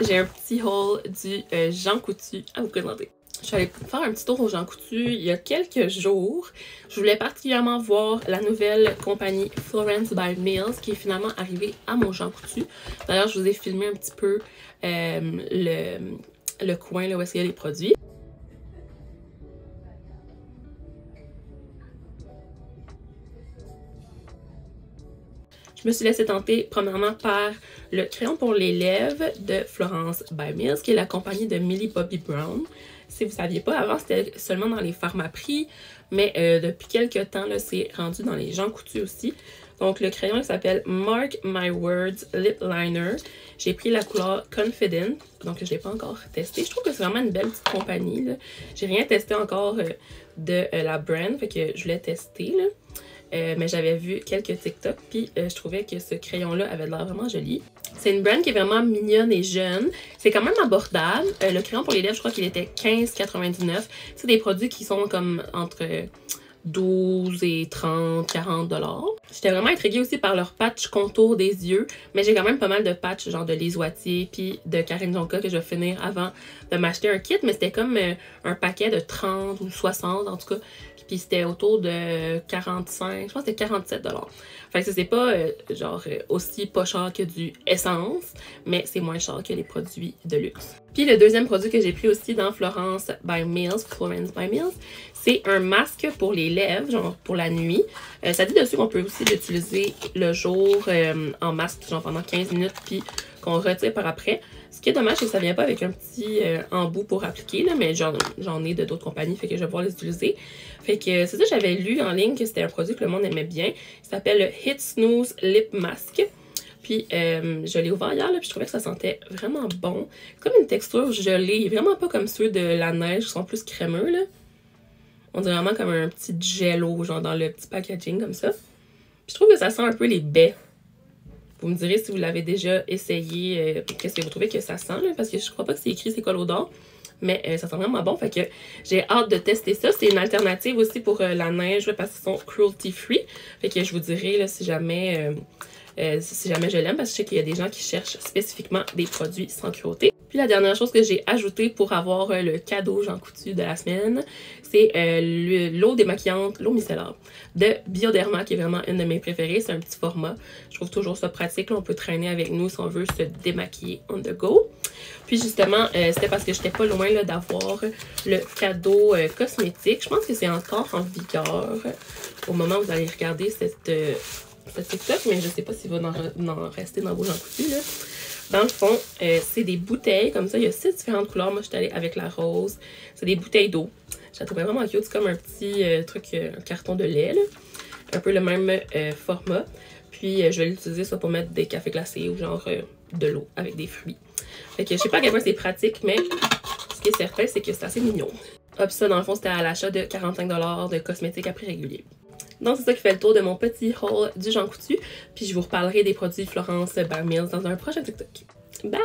j'ai un petit haul du Jean Coutu à vous présenter. Je suis allée faire un petit tour au Jean Coutu il y a quelques jours. Je voulais particulièrement voir la nouvelle compagnie Florence by Mills qui est finalement arrivée à mon Jean Coutu. D'ailleurs, je vous ai filmé un petit peu le coin là, où est-ce qu'il y a les produits. Je me suis laissée tenter premièrement par le crayon pour les lèvres de Florence by Mills, qui est la compagnie de Millie Bobby Brown. Si vous ne saviez pas, avant c'était seulement dans les Pharmaprix, mais depuis quelques temps, c'est rendu dans les Jean Coutu aussi. Donc le crayon il s'appelle Mark My Words Lip Liner. J'ai pris la couleur Confident, donc je ne l'ai pas encore testé. Je trouve que c'est vraiment une belle petite compagnie. J'ai rien testé encore de la brand, fait que je voulais tester. Là. Mais j'avais vu quelques TikTok, puis je trouvais que ce crayon-là avait l'air vraiment joli. C'est une brand qui est vraiment mignonne et jeune. C'est quand même abordable. Le crayon pour les lèvres, je crois qu'il était 15,99. C'est des produits qui sont comme entre 12 et 30, 40 $. J'étais vraiment intriguée aussi par leur patch contour des yeux, mais j'ai quand même pas mal de patchs, genre de Lise Wattier puis de Karine Jonca que je vais finir avant de m'acheter un kit, mais c'était comme un paquet de 30 ou 60 en tout cas. Puis c'était autour de 45, je pense que c'était 47 $. Fait que c'est pas aussi pas cher que du Essence, mais c'est moins cher que les produits de luxe. Puis le deuxième produit que j'ai pris aussi dans Florence by Mills, c'est un masque pour les lèvres, genre pour la nuit. Ça dit dessus qu'on peut aussi l'utiliser le jour en masque, genre pendant 15 minutes, puis qu'on retire par après. Ce qui est dommage, c'est que ça vient pas avec un petit embout pour appliquer, là, mais j'en ai de d'autres compagnies, fait que je vais pouvoir les utiliser. Fait que c'est ça, j'avais lu en ligne que c'était un produit que le monde aimait bien. Il s'appelle le Hit Snooze Lip Mask. Puis je l'ai ouvert hier, là, puis je trouvais que ça sentait vraiment bon. Comme une texture gelée, vraiment pas comme ceux de la neige qui sont plus crémeux, là. On dirait vraiment comme un petit jello, genre dans le petit packaging comme ça. Puis je trouve que ça sent un peu les baies. Vous me direz si vous l'avez déjà essayé, qu'est-ce que vous trouvez que ça sent, là, parce que je crois pas que c'est écrit c'est quoi l'odeur. Mais ça sent vraiment bon, fait que j'ai hâte de tester ça. C'est une alternative aussi pour la neige, parce qu'ils sont cruelty free. Fait que je vous dirai là, si jamais je l'aime, parce que je sais qu'il y a des gens qui cherchent spécifiquement des produits sans cruauté. Puis la dernière chose que j'ai ajoutée pour avoir le cadeau Jean Coutu de la semaine, c'est l'eau démaquillante, l'eau micellaire de Bioderma, qui est vraiment une de mes préférées. C'est un petit format. Je trouve toujours ça pratique. Là, on peut traîner avec nous si on veut se démaquiller on the go. Puis justement, c'était parce que j'étais pas loin d'avoir le cadeau cosmétique. Je pense que c'est encore en vigueur au moment où vous allez regarder cette TikTok, mais je sais pas s'il va en rester dans vos Jean Coutu, là. Dans le fond, c'est des bouteilles comme ça. Il y a 6 différentes couleurs. Moi, je suis allée avec la rose. C'est des bouteilles d'eau. Je la trouvais vraiment cute. C'est comme un petit truc, un carton de lait, là. Un peu le même format. Puis, je vais l'utiliser soit pour mettre des cafés glacés ou genre de l'eau avec des fruits. Fait que je sais pas à quel point c'est pratique, mais ce qui est certain, c'est que c'est assez mignon. Hop, ça, dans le fond, c'était à l'achat de 45 $ de cosmétiques à prix régulier. Donc, c'est ça qui fait le tour de mon petit haul du Jean Coutu. Puis, je vous reparlerai des produits Florence by Mills dans un prochain TikTok. Bye!